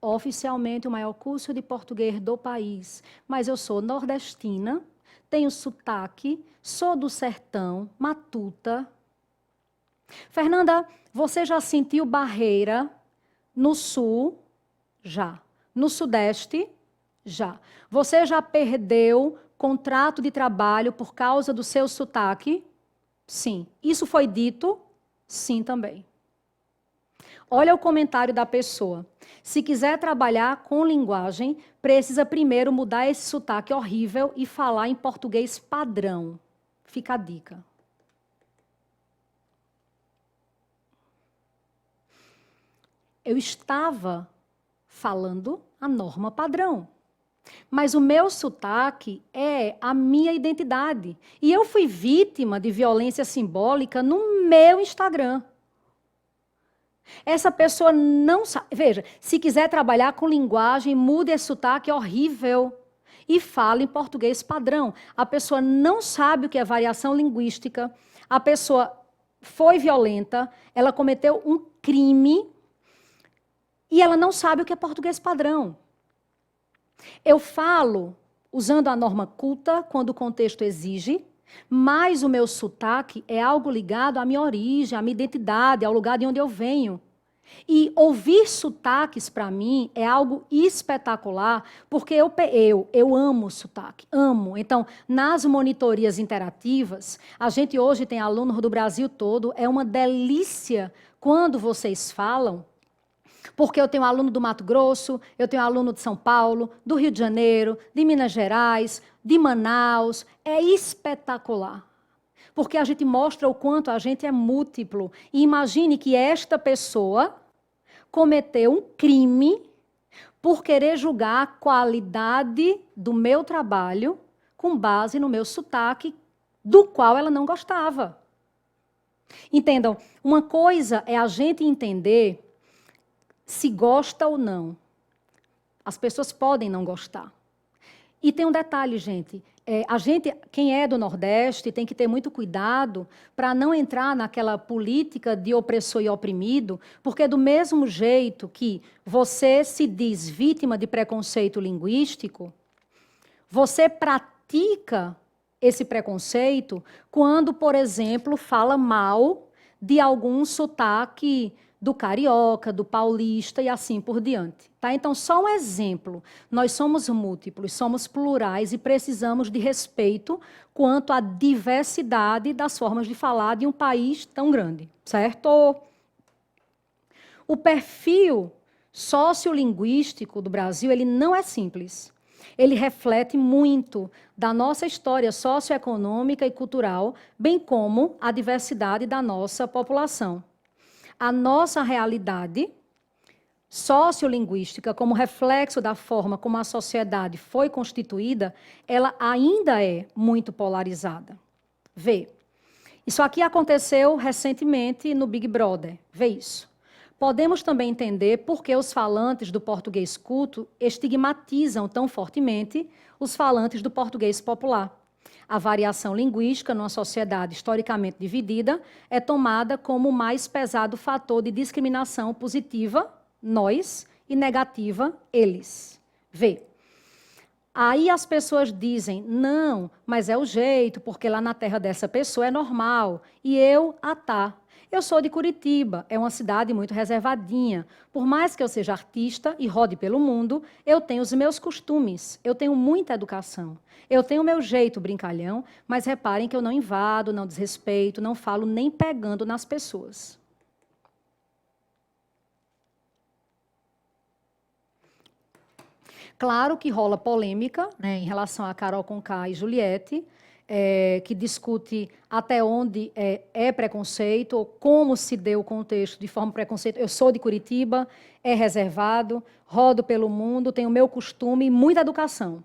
Oficialmente o maior curso de português do país, mas eu sou nordestina, tenho sotaque, sou do sertão, matuta. Fernanda, você já sentiu barreira no sul? Já. No sudeste? Já. Você já perdeu contrato de trabalho por causa do seu sotaque? Sim. Isso foi dito? Sim, também. Olha o comentário da pessoa. Se quiser trabalhar com linguagem, precisa primeiro mudar esse sotaque horrível e falar em português padrão. Fica a dica. Eu estava falando a norma padrão. Mas o meu sotaque é a minha identidade. E eu fui vítima de violência simbólica no meu Instagram. Essa pessoa não sabe. Veja, se quiser trabalhar com linguagem, mude esse sotaque horrível e fale em português padrão. A pessoa não sabe o que é variação linguística, a pessoa foi violenta, ela cometeu um crime e ela não sabe o que é português padrão. Eu falo usando a norma culta quando o contexto exige, mas o meu sotaque é algo ligado à minha origem, à minha identidade, ao lugar de onde eu venho. E ouvir sotaques, para mim, é algo espetacular, porque eu amo sotaque, amo. Então, nas monitorias interativas, a gente hoje tem alunos do Brasil todo, é uma delícia quando vocês falam, porque eu tenho aluno do Mato Grosso, eu tenho aluno de São Paulo, do Rio de Janeiro, de Minas Gerais, de Manaus. É espetacular. Porque a gente mostra o quanto a gente é múltiplo. E imagine que esta pessoa cometeu um crime por querer julgar a qualidade do meu trabalho com base no meu sotaque, do qual ela não gostava. Entendam, uma coisa é a gente entender se gosta ou não. As pessoas podem não gostar. E tem um detalhe, gente. Quem é do Nordeste, tem que ter muito cuidado para não entrar naquela política de opressor e oprimido, porque do mesmo jeito que você se diz vítima de preconceito linguístico, você pratica esse preconceito quando, por exemplo, fala mal de algum sotaque do carioca, do paulista e assim por diante. Tá? Então, só um exemplo. Nós somos múltiplos, somos plurais e precisamos de respeito quanto à diversidade das formas de falar de um país tão grande, certo? O perfil sociolinguístico do Brasil, ele não é simples. Ele reflete muito da nossa história socioeconômica e cultural, bem como a diversidade da nossa população. A nossa realidade sociolinguística, como reflexo da forma como a sociedade foi constituída, ela ainda é muito polarizada. Vê, isso aqui aconteceu recentemente no Big Brother. Vê isso. Podemos também entender por que os falantes do português culto estigmatizam tão fortemente os falantes do português popular. A variação linguística numa sociedade historicamente dividida é tomada como o mais pesado fator de discriminação positiva, nós, e negativa, eles. Vê. Aí as pessoas dizem, não, mas é o jeito, porque lá na terra dessa pessoa é normal. E eu, tá. Eu sou de Curitiba, é uma cidade muito reservadinha. Por mais que eu seja artista e rode pelo mundo, eu tenho os meus costumes, eu tenho muita educação. Eu tenho o meu jeito brincalhão, mas reparem que eu não invado, não desrespeito, não falo nem pegando nas pessoas. Claro que rola polêmica, né, em relação a Carol Conká e Juliette, que discute até onde é preconceito, ou como se deu o contexto de forma preconceito. Eu sou de Curitiba, é reservado, rodo pelo mundo, tenho o meu costume e muita educação.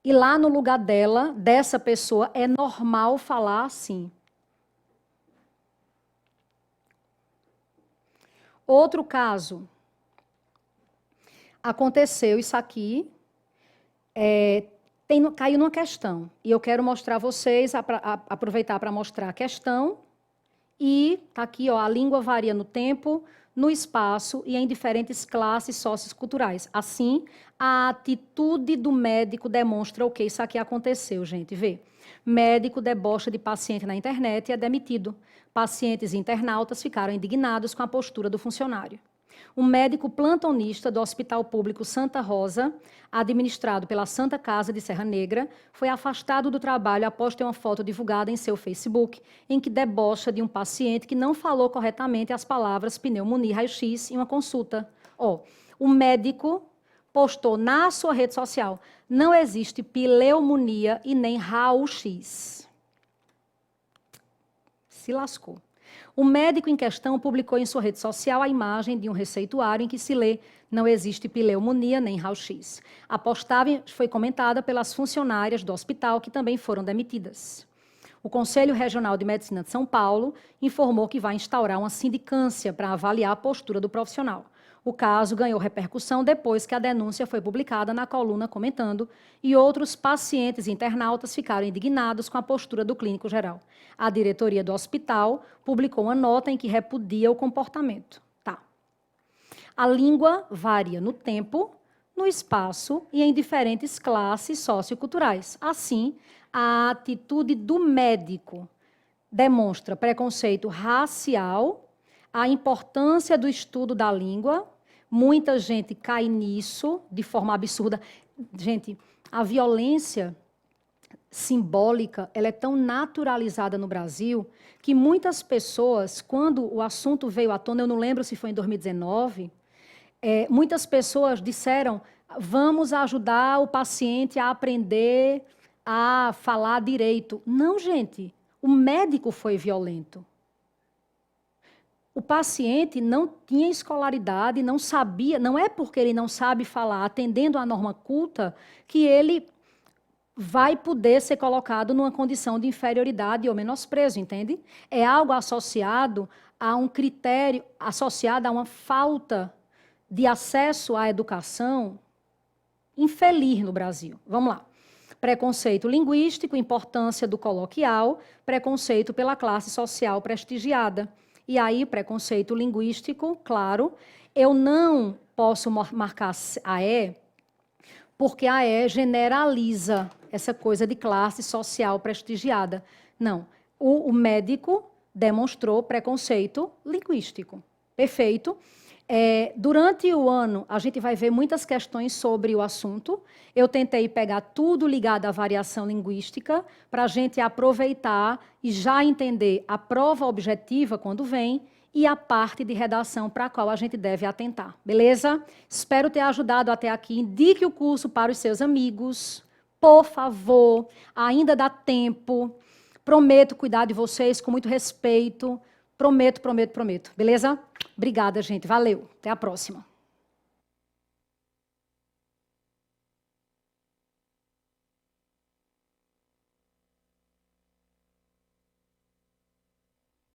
E lá no lugar dela, dessa pessoa, é normal falar assim. Outro caso. Aconteceu isso aqui, caiu numa questão. E eu quero mostrar a vocês, aproveitar para mostrar a questão. E está aqui, ó, a língua varia no tempo, no espaço e em diferentes classes socioculturais. Assim, a atitude do médico demonstra o que isso aqui aconteceu, gente. Vê. Médico debocha de paciente na internet e é demitido. Pacientes e internautas ficaram indignados com a postura do funcionário. Um médico plantonista do Hospital Público Santa Rosa, administrado pela Santa Casa de Serra Negra, foi afastado do trabalho após ter uma foto divulgada em seu Facebook, em que debocha de um paciente que não falou corretamente as palavras pneumonia e raio-x em uma consulta. O médico postou na sua rede social: não existe pneumonia e nem raio-x. Se lascou. O médico em questão publicou em sua rede social a imagem de um receituário em que se lê: não existe pneumonia nem raio-x. A postagem foi comentada pelas funcionárias do hospital, que também foram demitidas. O Conselho Regional de Medicina de São Paulo informou que vai instaurar uma sindicância para avaliar a postura do profissional. O caso ganhou repercussão depois que a denúncia foi publicada na coluna Comentando e outros pacientes e internautas ficaram indignados com a postura do clínico geral. A diretoria do hospital publicou uma nota em que repudia o comportamento. Tá. A língua varia no tempo, no espaço e em diferentes classes socioculturais. Assim, a atitude do médico demonstra preconceito racial, a importância do estudo da língua. Muita gente cai nisso de forma absurda. Gente, a violência simbólica, ela é tão naturalizada no Brasil que muitas pessoas, quando o assunto veio à tona, eu não lembro se foi em 2019, muitas pessoas disseram: vamos ajudar o paciente a aprender a falar direito. Não, gente, o médico foi violento. O paciente não tinha escolaridade, não sabia, não é porque ele não sabe falar atendendo à norma culta que ele vai poder ser colocado numa condição de inferioridade ou menosprezo, entende? É algo associado a um critério, associado a uma falta de acesso à educação infeliz no Brasil. Vamos lá. Preconceito linguístico, importância do coloquial, preconceito pela classe social prestigiada. E aí, preconceito linguístico, claro, eu não posso marcar a E, porque a E generaliza essa coisa de classe social prestigiada. Não, o médico demonstrou preconceito linguístico. Perfeito. Durante o ano, a gente vai ver muitas questões sobre o assunto. Eu tentei pegar tudo ligado à variação linguística para a gente aproveitar e já entender a prova objetiva quando vem e a parte de redação para a qual a gente deve atentar. Beleza? Espero ter ajudado até aqui. Indique o curso para os seus amigos. Por favor, ainda dá tempo. Prometo cuidar de vocês com muito respeito. Prometo, prometo, prometo. Beleza? Obrigada, gente. Valeu. Até a próxima.